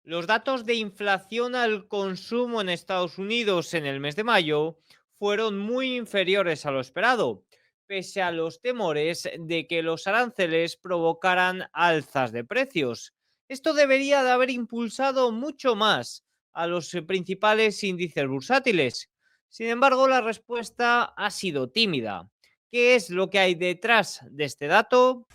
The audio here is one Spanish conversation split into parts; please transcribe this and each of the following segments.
Los datos de inflación al consumo en Estados Unidos en el mes de mayo fueron muy inferiores a lo esperado, pese a los temores de que los aranceles provocaran alzas de precios. Esto debería de haber impulsado mucho más a los principales índices bursátiles. Sin embargo, la respuesta ha sido tímida. ¿Qué es lo que hay detrás de este dato?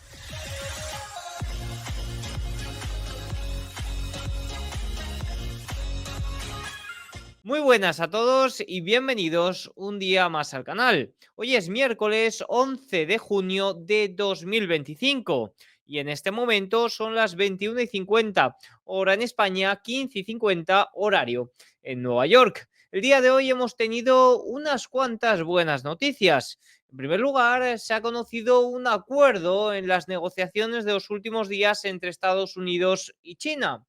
Muy buenas a todos y bienvenidos un día más al canal. Hoy es miércoles 11 de junio de 2025 y en este momento son las 21:50 hora en España, 15:50 horario en Nueva York. El día de hoy hemos tenido unas cuantas buenas noticias. En primer lugar, se ha conocido un acuerdo en las negociaciones de los últimos días entre Estados Unidos y China.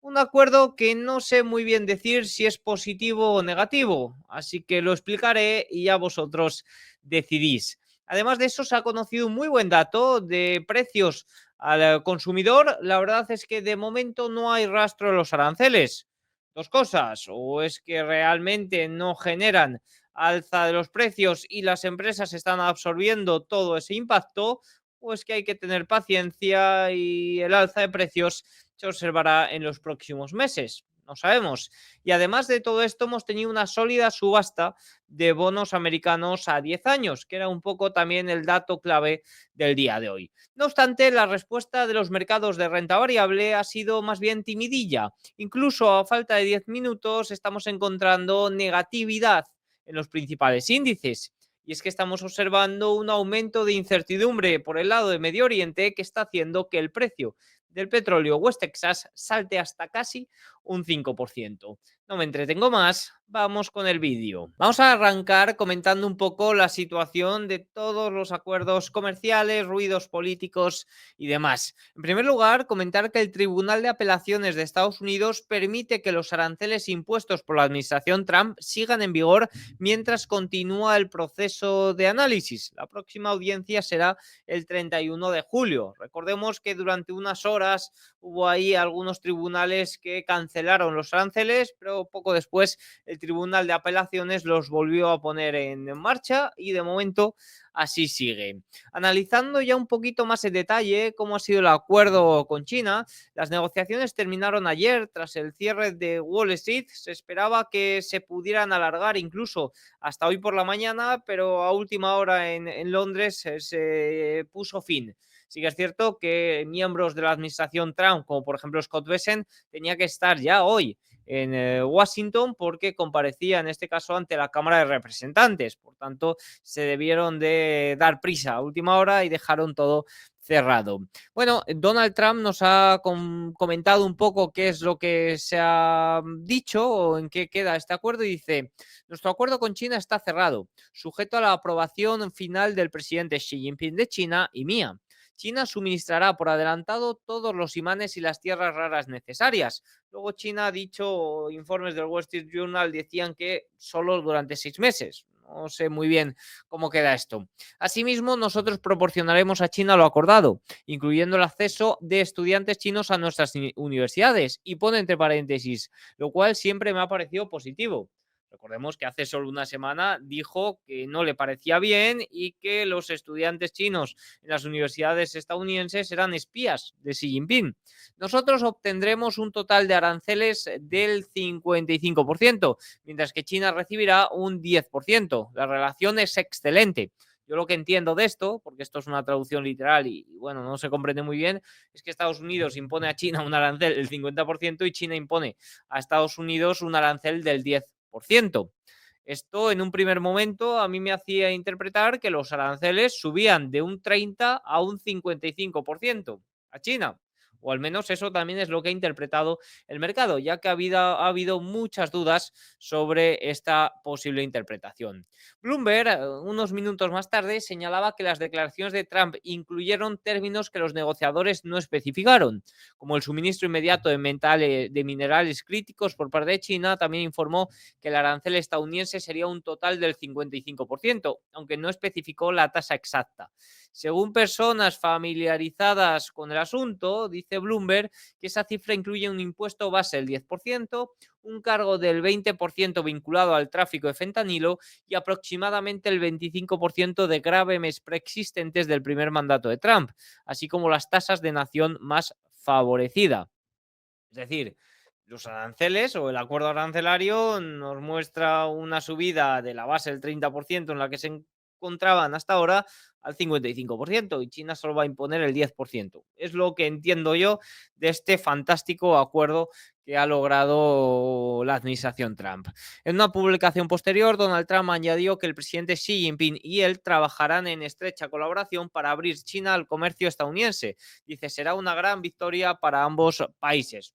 Un acuerdo que no sé muy bien decir si es positivo o negativo, así que lo explicaré y ya vosotros decidís. Además de eso, se ha conocido un muy buen dato de precios al consumidor. La verdad es que de momento no hay rastro de los aranceles. Dos cosas, o es que realmente no generan alza de los precios y las empresas están absorbiendo todo ese impacto, o es que hay que tener paciencia y el alza de precios se observará en los próximos meses. No sabemos. Y además de todo esto, hemos tenido una sólida subasta de bonos americanos a 10 años, que era un poco también el dato clave del día de hoy. No obstante, la respuesta de los mercados de renta variable ha sido más bien timidilla. Incluso a falta de 10 minutos estamos encontrando negatividad en los principales índices. Y es que estamos observando un aumento de incertidumbre por el lado de Medio Oriente que está haciendo que el precio del petróleo West Texas salte hasta casi un 5%. No me entretengo más, vamos con el vídeo. Vamos a arrancar comentando un poco la situación de todos los acuerdos comerciales, ruidos políticos y demás. En primer lugar, comentar que el Tribunal de Apelaciones de Estados Unidos permite que los aranceles impuestos por la administración Trump sigan en vigor mientras continúa el proceso de análisis. La próxima audiencia será el 31 de julio. Recordemos que durante unas horas hubo ahí algunos tribunales que cancelaron los aranceles, pero poco después el Tribunal de Apelaciones los volvió a poner en marcha y de momento así sigue. Analizando ya un poquito más en detalle cómo ha sido el acuerdo con China, las negociaciones terminaron ayer tras el cierre de Wall Street. Se esperaba que se pudieran alargar incluso hasta hoy por la mañana, pero a última hora en Londres se puso fin. Sí que es cierto que miembros de la administración Trump, como por ejemplo Scott Bessent, tenía que estar ya hoy en Washington porque comparecía en este caso ante la Cámara de Representantes. Por tanto, se debieron de dar prisa a última hora y dejaron todo cerrado. Bueno, Donald Trump nos ha comentado un poco qué es lo que se ha dicho o en qué queda este acuerdo y dice: nuestro acuerdo con China está cerrado, sujeto a la aprobación final del presidente Xi Jinping de China y mía. China suministrará por adelantado todos los imanes y las tierras raras necesarias. Luego China ha dicho, informes del Wall Street Journal decían que solo durante 6 meses. No sé muy bien cómo queda esto. Asimismo, nosotros proporcionaremos a China lo acordado, incluyendo el acceso de estudiantes chinos a nuestras universidades. Y pone entre paréntesis, lo cual siempre me ha parecido positivo. Recordemos que hace solo una semana dijo que no le parecía bien y que los estudiantes chinos en las universidades estadounidenses eran espías de Xi Jinping. Nosotros obtendremos un total de aranceles del 55%, mientras que China recibirá un 10%. La relación es excelente. Yo lo que entiendo de esto, porque esto es una traducción literal y bueno, no se comprende muy bien, es que Estados Unidos impone a China un arancel del 50% y China impone a Estados Unidos un arancel del 10%. Esto en un primer momento a mí me hacía interpretar que los aranceles subían de un 30 a un 55% a China. O al menos eso también es lo que ha interpretado el mercado, ya que ha habido muchas dudas sobre esta posible interpretación. Bloomberg, unos minutos más tarde, señalaba que las declaraciones de Trump incluyeron términos que los negociadores no especificaron, como el suministro inmediato de minerales críticos por parte de China. También informó que el arancel estadounidense sería un total del 55%, aunque no especificó la tasa exacta. Según personas familiarizadas con el asunto, dice Bloomberg que esa cifra incluye un impuesto base del 10%, un cargo del 20% vinculado al tráfico de fentanilo y aproximadamente el 25% de grávenes preexistentes del primer mandato de Trump, así como las tasas de nación más favorecida. Es decir, los aranceles o el acuerdo arancelario nos muestra una subida de la base del 30% en la que se encontraban hasta ahora al 55% y China solo va a imponer el 10%. Es lo que entiendo yo de este fantástico acuerdo que ha logrado la administración Trump. En una publicación posterior, Donald Trump añadió que el presidente Xi Jinping y él trabajarán en estrecha colaboración para abrir China al comercio estadounidense. Dice, será una gran victoria para ambos países.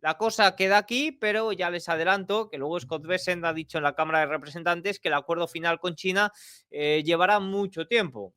La cosa queda aquí, pero ya les adelanto que luego Scott Bessent ha dicho en la Cámara de Representantes que el acuerdo final con China llevará mucho tiempo.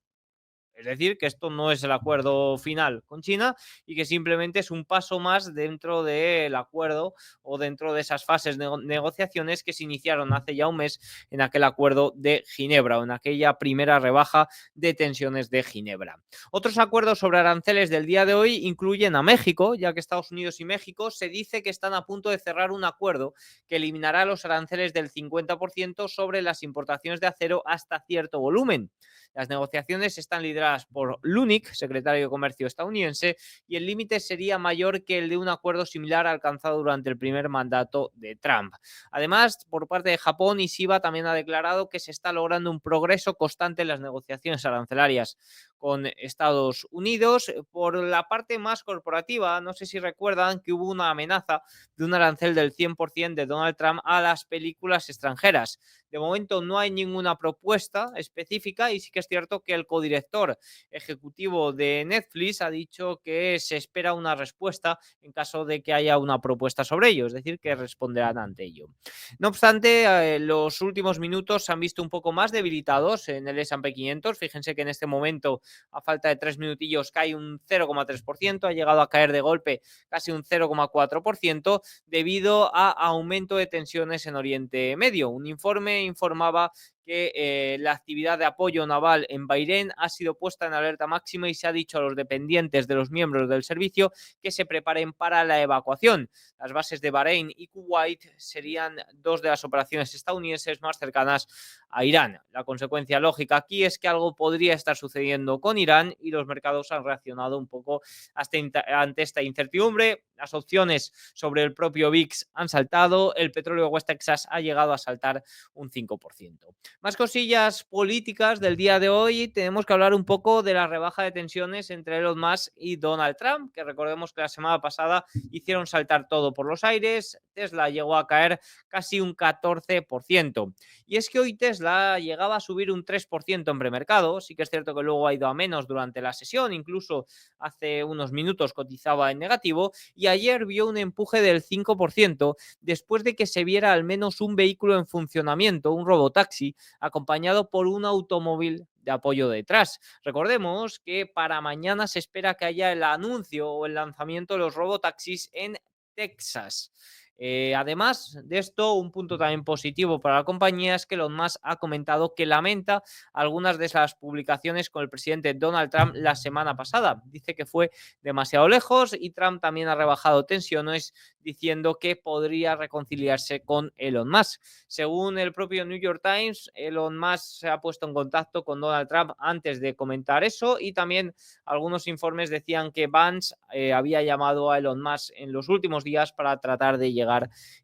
Es decir, que esto no es el acuerdo final con China y que simplemente es un paso más dentro del acuerdo o dentro de esas fases de negociaciones que se iniciaron hace ya un mes en aquel acuerdo de Ginebra o en aquella primera rebaja de tensiones de Ginebra. Otros acuerdos sobre aranceles del día de hoy incluyen a México, ya que Estados Unidos y México se dice que están a punto de cerrar un acuerdo que eliminará los aranceles del 50% sobre las importaciones de acero hasta cierto volumen. Las negociaciones están lideradas por Lunik, secretario de Comercio estadounidense, y el límite sería mayor que el de un acuerdo similar alcanzado durante el primer mandato de Trump. Además, por parte de Japón, Ishiba también ha declarado que se está logrando un progreso constante en las negociaciones arancelarias con Estados Unidos. Por la parte más corporativa, no sé si recuerdan que hubo una amenaza de un arancel del 100% de Donald Trump a las películas extranjeras. De momento no hay ninguna propuesta específica y sí que es cierto que el codirector ejecutivo de Netflix ha dicho que se espera una respuesta en caso de que haya una propuesta sobre ello, es decir, que responderán ante ello. No obstante, los últimos minutos se han visto un poco más debilitados en el S&P 500. Fíjense que en este momento, a falta de 3 minutillos, cae un 0,3%, ha llegado a caer de golpe casi un 0,4% debido a aumento de tensiones en Oriente Medio. Un informe informaba que la actividad de apoyo naval en Bahrein ha sido puesta en alerta máxima y se ha dicho a los dependientes de los miembros del servicio que se preparen para la evacuación. Las bases de Bahrein y Kuwait serían dos de las operaciones estadounidenses más cercanas a Irán. La consecuencia lógica aquí es que algo podría estar sucediendo con Irán y los mercados han reaccionado un poco ante esta incertidumbre. Las opciones sobre el propio VIX han saltado, el petróleo West Texas ha llegado a saltar un 5%. Más cosillas políticas del día de hoy, tenemos que hablar un poco de la rebaja de tensiones entre Elon Musk y Donald Trump, que recordemos que la semana pasada hicieron saltar todo por los aires. Tesla llegó a caer casi un 14%. Y es que hoy Tesla llegaba a subir un 3% en premercado, sí que es cierto que luego ha ido a menos durante la sesión, incluso hace unos minutos cotizaba en negativo, y ayer vio un empuje del 5% después de que se viera al menos un vehículo en funcionamiento, un robotaxi, acompañado por un automóvil de apoyo detrás. Recordemos que para mañana se espera que haya el anuncio o el lanzamiento de los robotaxis en Texas. Además de esto, un punto también positivo para la compañía es que Elon Musk ha comentado que lamenta algunas de esas publicaciones con el presidente Donald Trump la semana pasada. Dice que fue demasiado lejos y Trump también ha rebajado tensiones diciendo que podría reconciliarse con Elon Musk. Según el propio New York Times, Elon Musk se ha puesto en contacto con Donald Trump antes de comentar eso y también algunos informes decían que Vance había llamado a Elon Musk en los últimos días para tratar de llegar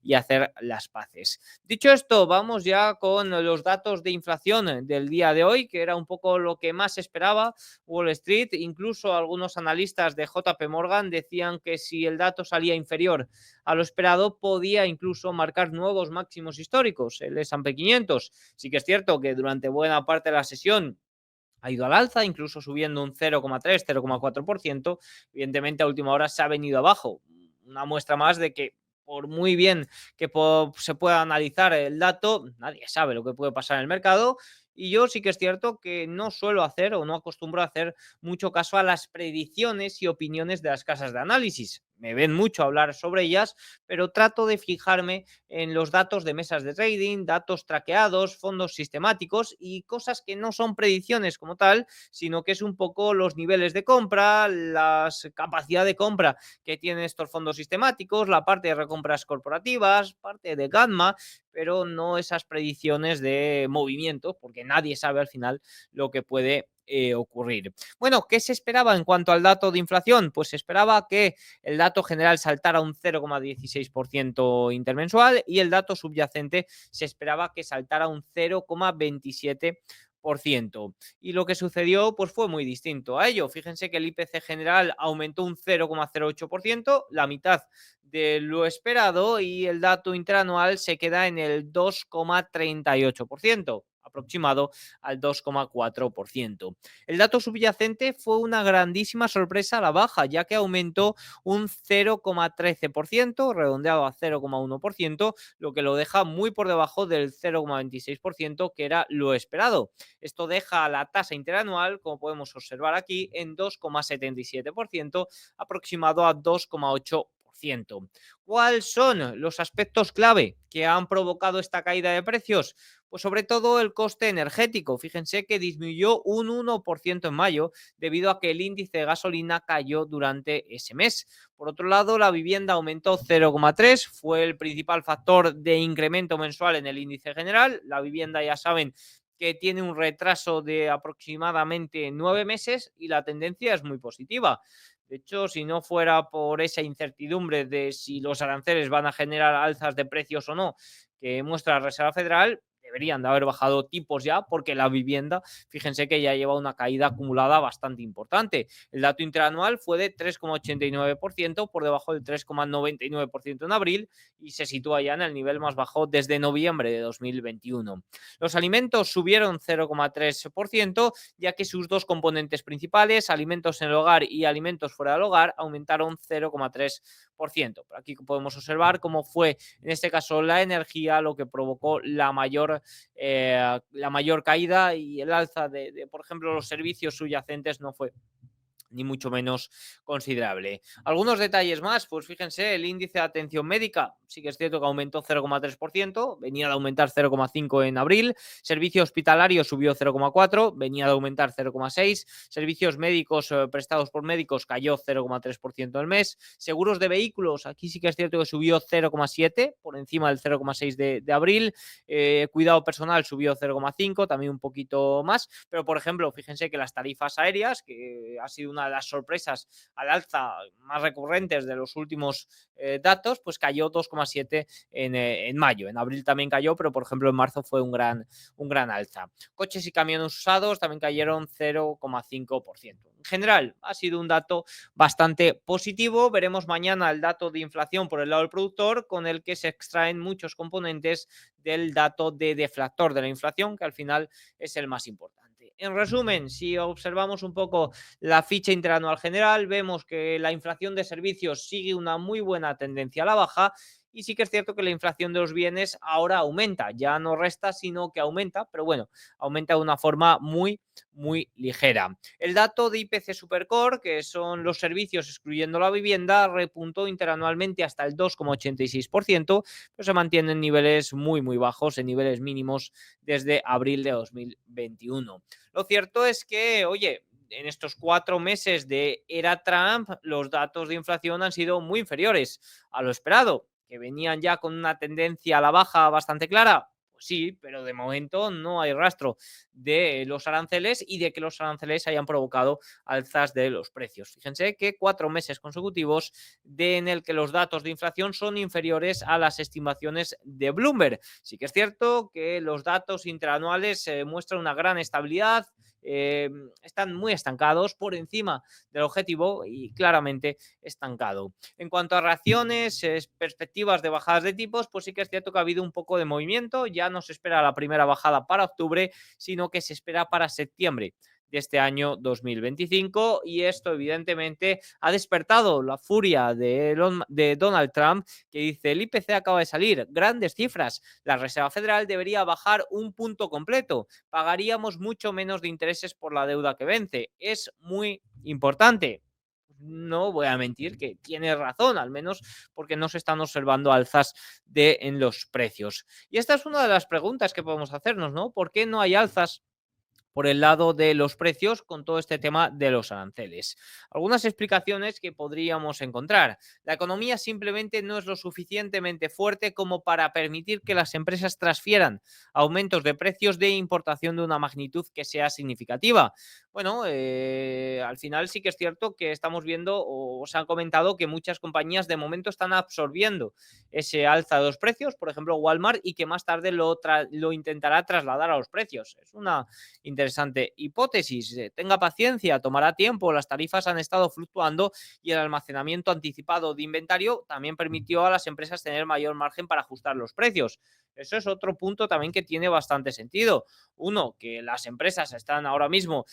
y hacer las paces. Dicho esto, vamos ya con los datos de inflación del día de hoy, que era un poco lo que más esperaba Wall Street. Incluso algunos analistas de JP Morgan decían que si el dato salía inferior a lo esperado, podía incluso marcar nuevos máximos históricos, el S&P 500. Sí que es cierto que durante buena parte de la sesión ha ido al alza, incluso subiendo un 0,3-0,4%. Evidentemente, a última hora se ha venido abajo. Una muestra más de que, por muy bien que se pueda analizar el dato, nadie sabe lo que puede pasar en el mercado. Y yo sí que es cierto que no suelo hacer o no acostumbro a hacer mucho caso a las predicciones y opiniones de las casas de análisis. me ven mucho hablar sobre ellas, pero trato de fijarme en los datos de mesas de trading, datos traqueados, fondos sistemáticos y cosas que no son predicciones como tal, sino que es un poco los niveles de compra, la capacidad de compra que tienen estos fondos sistemáticos, la parte de recompras corporativas, parte de gamma, pero no esas predicciones de movimientos, porque nadie sabe al final lo que puede ocurrir. Bueno, ¿qué se esperaba en cuanto al dato de inflación? Pues se esperaba que el dato general saltara un 0,16% intermensual y el dato subyacente se esperaba que saltara un 0,27%. Y lo que sucedió pues fue muy distinto a ello. Fíjense que el IPC general aumentó un 0,08%, la mitad de lo esperado, y el dato interanual se queda en el 2,38%, aproximado al 2,4%. El dato subyacente fue una grandísima sorpresa a la baja, ya que aumentó un 0,13%, redondeado a 0,1%, lo que lo deja muy por debajo del 0,26% que era lo esperado. Esto deja la tasa interanual, como podemos observar aquí, en 2,77%, aproximado a 2,8%. ¿Cuáles son los aspectos clave que han provocado esta caída de precios? Pues sobre todo el coste energético. Fíjense que disminuyó un 1% en mayo debido a que el índice de gasolina cayó durante ese mes. Por otro lado, la vivienda aumentó 0,3, fue el principal factor de incremento mensual en el índice general. La vivienda, ya saben, que tiene un retraso de aproximadamente 9 meses y la tendencia es muy positiva. De hecho, si no fuera por esa incertidumbre de si los aranceles van a generar alzas de precios o no que muestra la Reserva Federal, deberían de haber bajado tipos ya, porque la vivienda, fíjense que ya lleva una caída acumulada bastante importante. El dato interanual fue de 3,89%, por debajo del 3,99% en abril, y se sitúa ya en el nivel más bajo desde noviembre de 2021. Los alimentos subieron 0,3%, ya que sus dos componentes principales, alimentos en el hogar y alimentos fuera del hogar, aumentaron 0,3%. Por aquí podemos observar cómo fue, en este caso, la energía lo que provocó la mayor caída, y el alza por ejemplo, los servicios subyacentes no fue ni mucho menos considerable. Algunos detalles más, pues fíjense, el índice de atención médica sí que es cierto que aumentó 0,3%, venía de aumentar 0,5% en abril, servicio hospitalario subió 0,4%, venía de aumentar 0,6%, servicios médicos prestados por médicos cayó 0,3% el mes, seguros de vehículos, aquí sí que es cierto que subió 0,7%, por encima del 0,6% de abril, cuidado personal subió 0,5%, también un poquito más, pero por ejemplo, fíjense que las tarifas aéreas, que ha sido una de las sorpresas al alza más recurrentes de los últimos datos, pues cayó 2,7% en mayo. En abril también cayó, pero por ejemplo en marzo fue un gran alza. Coches y camiones usados también cayeron 0,5%. En general, ha sido un dato bastante positivo. Veremos mañana el dato de inflación por el lado del productor, con el que se extraen muchos componentes del dato de deflactor de la inflación, que al final es el más importante. En resumen, si observamos un poco la ficha interanual general, vemos que la inflación de servicios sigue una muy buena tendencia a la baja, y sí que es cierto que la inflación de los bienes ahora aumenta, ya no resta, sino que aumenta, pero bueno, aumenta de una forma muy ligera. El dato de IPC Supercore, que son los servicios excluyendo la vivienda, repuntó interanualmente hasta el 2,86%, pero se mantiene en niveles muy bajos, en niveles mínimos desde abril de 2021. Lo cierto es que, oye, en estos 4 meses de era Trump, los datos de inflación han sido muy inferiores a lo esperado, que venían ya con una tendencia a la baja bastante clara. Pues sí, pero de momento no hay rastro de los aranceles y de que los aranceles hayan provocado alzas de los precios. Fíjense que 4 meses consecutivos en el que los datos de inflación son inferiores a las estimaciones de Bloomberg. Sí que es cierto que los datos interanuales muestran una gran estabilidad, están muy estancados, por encima del objetivo y claramente estancado. En cuanto a reacciones, perspectivas de bajadas de tipos, pues sí que es cierto que ha habido un poco de movimiento. Ya no se espera la primera bajada para octubre, sino que se espera para septiembre de este año 2025, y esto evidentemente ha despertado la furia de Donald Trump, que dice: el IPC acaba de salir, grandes cifras, la Reserva Federal debería bajar un punto completo, pagaríamos mucho menos de intereses por la deuda que vence, es muy importante. no voy a mentir que tiene razón, al menos porque no se están observando alzas en los precios. Y esta es una de las preguntas que podemos hacernos, ¿no? ¿Por qué no hay alzas por el lado de los precios con todo este tema de los aranceles? Algunas explicaciones que podríamos encontrar. La economía simplemente no es lo suficientemente fuerte como para permitir que las empresas transfieran aumentos de precios de importación de una magnitud que sea significativa. Bueno, al final sí que es cierto que estamos viendo o se han comentado que muchas compañías de momento están absorbiendo ese alza de los precios, por ejemplo Walmart, y que más tarde lo intentará trasladar a los precios. Es una interesante hipótesis. Tenga paciencia, tomará tiempo. Las tarifas han estado fluctuando y el almacenamiento anticipado de inventario también permitió a las empresas tener mayor margen para ajustar los precios. Eso es otro punto también que tiene bastante sentido. Uno, que las empresas están ahora mismo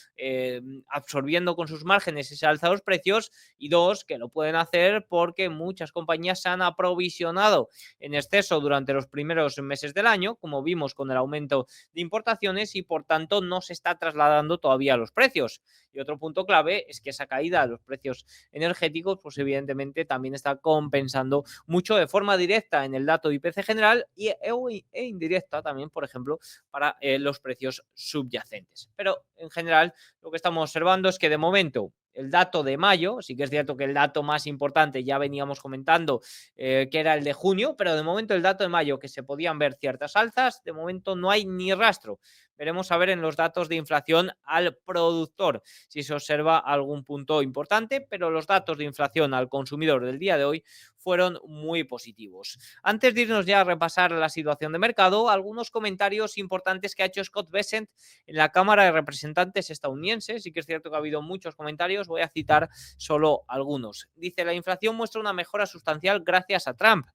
absorbiendo con sus márgenes ese alza de los precios, y dos, que lo pueden hacer porque muchas compañías se han aprovisionado en exceso durante los primeros meses del año, como vimos con el aumento de importaciones, y por tanto no se está trasladando todavía a los precios. Y otro punto clave es que esa caída de los precios energéticos, pues evidentemente también está compensando mucho de forma directa en el dato de IPC general e indirecta también, por ejemplo, para los precios subyacentes. Pero en general lo que estamos observando es que de momento el dato de mayo, sí que es cierto que el dato más importante ya veníamos comentando que era el de junio, pero de momento el dato de mayo, que se podían ver ciertas alzas, de momento no hay ni rastro. Veremos a ver en los datos de inflación al productor si se observa algún punto importante, pero los datos de inflación al consumidor del día de hoy fueron muy positivos. Antes de irnos ya a repasar la situación de mercado, algunos comentarios importantes que ha hecho Scott Bessent en la Cámara de Representantes estadounidense. Sí que es cierto que ha habido muchos comentarios, voy a citar solo algunos. Dice: la inflación muestra una mejora sustancial gracias a Trump.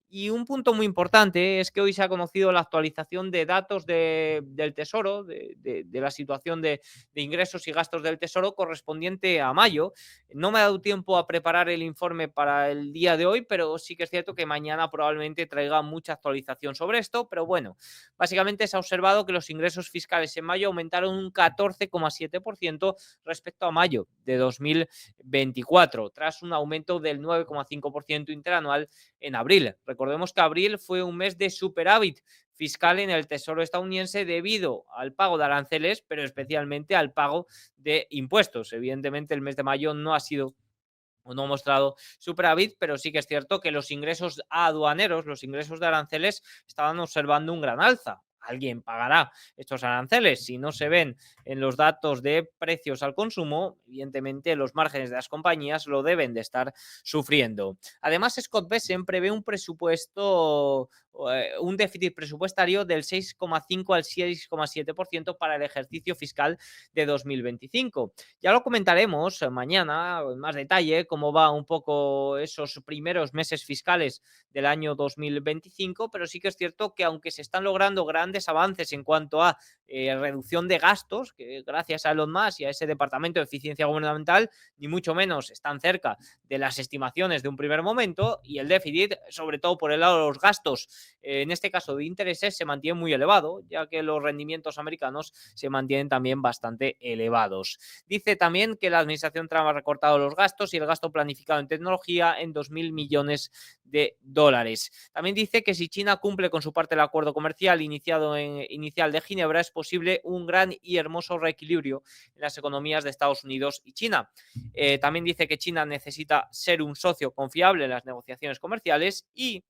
Y un punto muy importante es que hoy se ha conocido la actualización de datos del Tesoro, de la situación de ingresos y gastos del Tesoro correspondiente a mayo. No me ha dado tiempo a preparar el informe para el día de hoy, pero sí que es cierto que mañana probablemente traiga mucha actualización sobre esto. Pero bueno, básicamente se ha observado que los ingresos fiscales en mayo aumentaron un 14,7% respecto a mayo de 2024, tras un aumento del 9,5% interanual en abril. Recordemos que abril fue un mes de superávit fiscal en el Tesoro estadounidense debido al pago de aranceles, pero especialmente al pago de impuestos. Evidentemente, el mes de mayo no ha sido o no ha mostrado superávit, pero sí que es cierto que los ingresos aduaneros, los ingresos de aranceles, estaban observando un gran alza. Alguien pagará estos aranceles. Si no se ven en los datos de precios al consumo, evidentemente los márgenes de las compañías lo deben de estar sufriendo. Además, Scott Bessent prevé un presupuesto, un déficit presupuestario del 6,5 al 6,7% para el ejercicio fiscal de 2025. Ya lo comentaremos mañana en más detalle cómo va un poco esos primeros meses fiscales del año 2025, pero sí que es cierto que aunque se están logrando grandes avances en cuanto a reducción de gastos, que gracias a Elon Musk y a ese departamento de eficiencia gubernamental, ni mucho menos están cerca de las estimaciones de un primer momento, y el déficit, sobre todo por el lado de los gastos, en este caso de intereses, se mantiene muy elevado, ya que los rendimientos americanos se mantienen también bastante elevados. Dice también que la administración Trump ha recortado los gastos y el gasto planificado en tecnología en 2.000 millones de dólares. También dice que si China cumple con su parte del acuerdo comercial inicial de Ginebra, es posible un gran y hermoso reequilibrio en las economías de Estados Unidos y China. También dice que China necesita ser un socio confiable en las negociaciones comerciales, y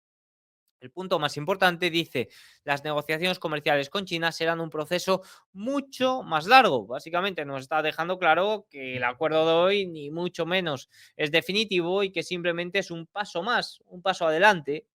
el punto más importante dice: las negociaciones comerciales con China serán un proceso mucho más largo. Básicamente nos está dejando claro que el acuerdo de hoy ni mucho menos es definitivo y que simplemente es un paso más, un paso adelante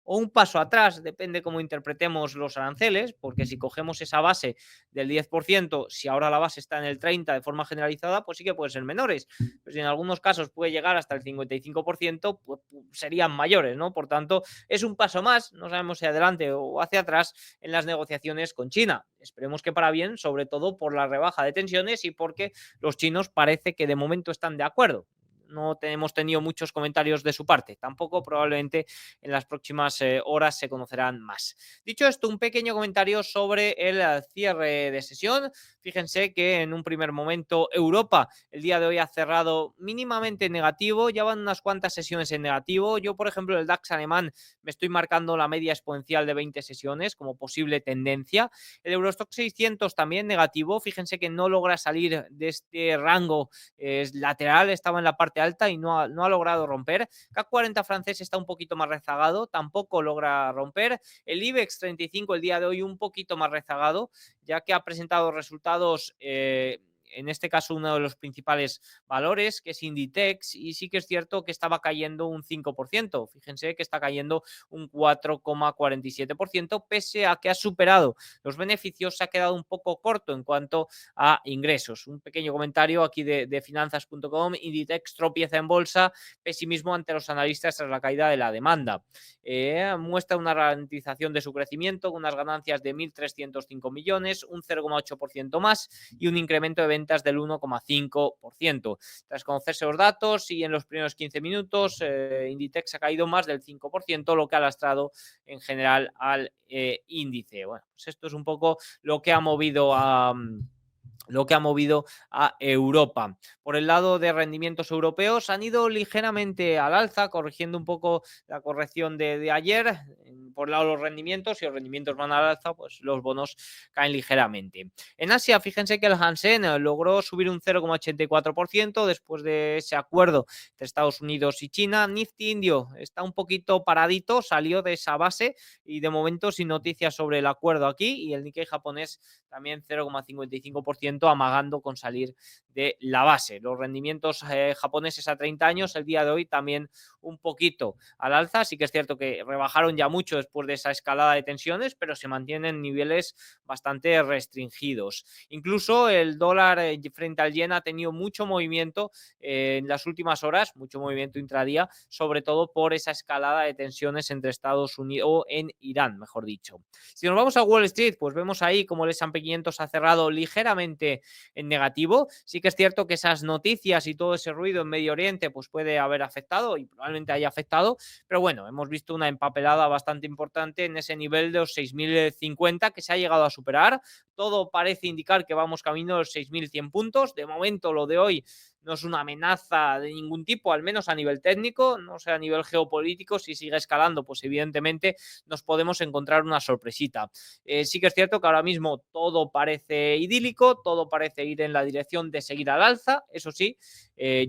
o un paso atrás, depende cómo interpretemos los aranceles, porque si cogemos esa base del 10%, si ahora la base está en el 30% de forma generalizada, pues sí que pueden ser menores, pero si en algunos casos puede llegar hasta el 55%, pues serían mayores, ¿no? Por tanto, es un paso más, no sabemos si adelante o hacia atrás, en las negociaciones con China. Esperemos que para bien, sobre todo por la rebaja de tensiones y porque los chinos parece que de momento están de acuerdo. no hemos tenido muchos comentarios de su parte. Tampoco probablemente en las próximas horas se conocerán más. Dicho esto, un pequeño comentario sobre el cierre de sesión. Fíjense que en un primer momento Europa el día de hoy ha cerrado mínimamente negativo, ya van unas cuantas sesiones en negativo. Yo, por ejemplo, el DAX alemán me estoy marcando la media exponencial de 20 sesiones como posible tendencia. El Eurostock 600 también negativo, fíjense que no logra salir de este rango lateral, estaba en la parte alta y no ha logrado romper. CAC 40 francés está un poquito más rezagado, tampoco logra romper. El IBEX 35 el día de hoy un poquito más rezagado, ya que ha presentado resultados en este caso uno de los principales valores, que es Inditex, y sí que es cierto que estaba cayendo un 5%. Fíjense que está cayendo un 4,47%, pese a que ha superado los beneficios, se ha quedado un poco corto en cuanto a ingresos. Un pequeño comentario aquí de finanzas.com, Inditex tropieza en bolsa, pesimismo ante los analistas tras la caída de la demanda. Muestra una ralentización de su crecimiento, con unas ganancias de 1.305 millones, un 0,8% más y un incremento de ventas del 1,5%. Tras conocerse los datos y en los primeros 15 minutos, Inditex ha caído más del 5%, lo que ha lastrado en general al índice. Bueno, pues esto es un poco lo que ha movido a Europa. Por el lado de rendimientos europeos han ido ligeramente al alza, corrigiendo un poco la corrección de ayer. Por el lado de los rendimientos, si los rendimientos van al alza, pues los bonos caen ligeramente. En Asia, fíjense que el Hansen logró subir un 0,84% después de ese acuerdo entre Estados Unidos y China. Nifty indio está un poquito paradito, salió de esa base y de momento sin noticias sobre el acuerdo aquí, y el Nikkei japonés también 0,55%, amagando con salir de la base. Los rendimientos japoneses a 30 años el día de hoy también un poquito al alza. Sí que es cierto que rebajaron ya mucho después de esa escalada de tensiones, pero se mantienen en niveles bastante restringidos. Incluso el dólar frente al yen ha tenido mucho movimiento en las últimas horas, mucho movimiento intradía, sobre todo por esa escalada de tensiones entre Estados Unidos o en Irán, mejor dicho. Si nos vamos a Wall Street, pues vemos ahí como el S&P 500 ha cerrado ligeramente en negativo. Sí que es cierto que esas noticias y todo ese ruido en Medio Oriente pues puede haber afectado y probablemente haya afectado, pero bueno, hemos visto una empapelada bastante importante en ese nivel de los 6.050 que se ha llegado a superar. Todo parece indicar que vamos camino a los 6.100 puntos. De momento lo de hoy no es una amenaza de ningún tipo, al menos a nivel técnico, no sé, a nivel geopolítico, si sigue escalando, pues evidentemente nos podemos encontrar una sorpresita. Sí que es cierto que ahora mismo todo parece idílico, todo parece ir en la dirección de seguir al alza, eso sí,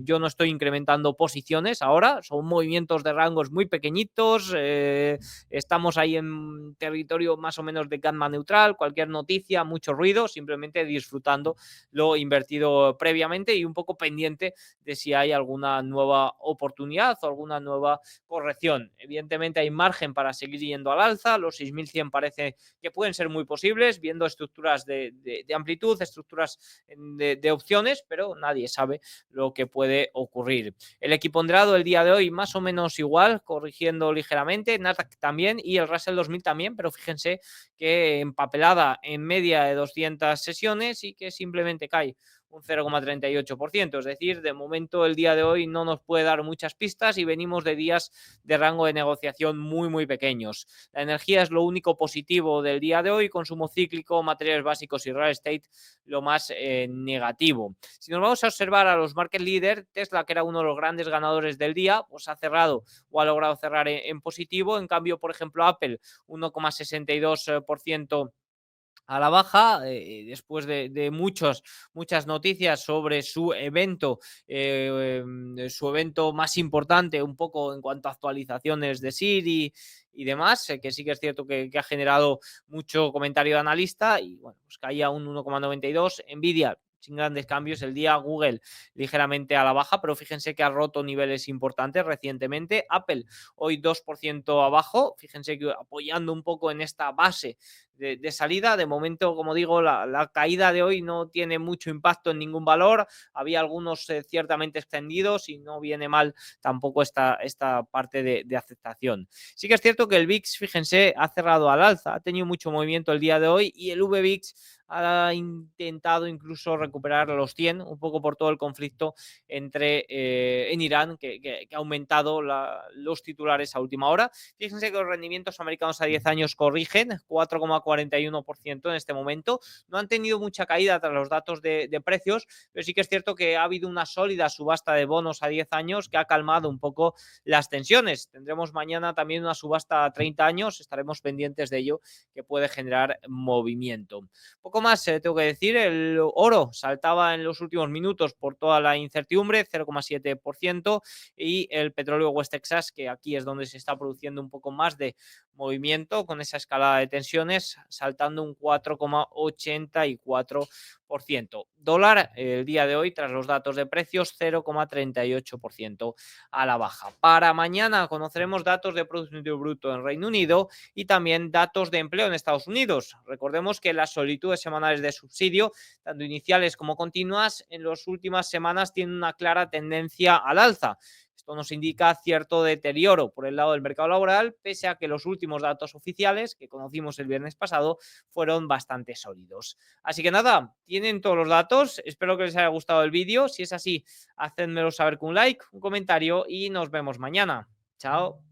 yo no estoy incrementando posiciones ahora, son movimientos de rangos muy pequeñitos, estamos ahí en territorio más o menos de gamma neutral, cualquier noticia, mucho ruido, simplemente disfrutando lo invertido previamente y un poco pendiente de si hay alguna nueva oportunidad o alguna nueva corrección. Evidentemente hay margen para seguir yendo al alza, los 6.100 parece que pueden ser muy posibles, viendo estructuras de amplitud, estructuras de opciones, pero nadie sabe lo que puede ocurrir. El equiponderado el día de hoy más o menos igual, corrigiendo ligeramente, Nasdaq también y el Russell 2000 también, pero fíjense que empapelada en media de 200 sesiones y que simplemente cae un 0,38%, es decir, de momento el día de hoy no nos puede dar muchas pistas y venimos de días de rango de negociación muy pequeños. La energía es lo único positivo del día de hoy, consumo cíclico, materiales básicos y real estate lo más negativo. Si nos vamos a observar a los market leaders, Tesla, que era uno de los grandes ganadores del día, pues ha cerrado o ha logrado cerrar en positivo. En cambio, por ejemplo, Apple 1,62% a la baja, después de muchas noticias sobre su evento más importante, un poco en cuanto a actualizaciones de Siri y demás, que sí que es cierto que ha generado mucho comentario de analista y bueno, pues caía un 1,92. Nvidia sin grandes cambios el día, Google ligeramente a la baja, pero fíjense que ha roto niveles importantes recientemente. Apple hoy 2% abajo, fíjense que apoyando un poco en esta base de salida. De momento, como digo, la caída de hoy no tiene mucho impacto en ningún valor. Había algunos ciertamente extendidos y no viene mal tampoco esta parte de aceptación. Sí que es cierto que el VIX, fíjense, ha cerrado al alza, ha tenido mucho movimiento el día de hoy y el VVIX ha intentado incluso recuperar los 100, un poco por todo el conflicto en Irán, que ha aumentado los titulares a última hora. Fíjense que los rendimientos americanos a 10 años corrigen, 4,41% en este momento. No han tenido mucha caída tras los datos de precios, pero sí que es cierto que ha habido una sólida subasta de bonos a 10 años que ha calmado un poco las tensiones. Tendremos mañana también una subasta a 30 años, estaremos pendientes de ello, que puede generar movimiento. Poco más tengo que decir, el oro saltaba en los últimos minutos por toda la incertidumbre, 0,7%, y el petróleo West Texas, que aquí es donde se está produciendo un poco más de movimiento con esa escalada de tensiones, saltando un 4,84%. Dólar el día de hoy, tras los datos de precios, 0,38% a la baja. Para mañana conoceremos datos de Producto Interior Bruto en Reino Unido y también datos de empleo en Estados Unidos. Recordemos que las solicitudes semanales de subsidio, tanto iniciales como continuas, en las últimas semanas tienen una clara tendencia al alza. Esto nos indica cierto deterioro por el lado del mercado laboral, pese a que los últimos datos oficiales que conocimos el viernes pasado fueron bastante sólidos. Así que nada, tienen todos los datos. Espero que les haya gustado el vídeo. Si es así, hacedmelo saber con un like, un comentario y nos vemos mañana. Chao.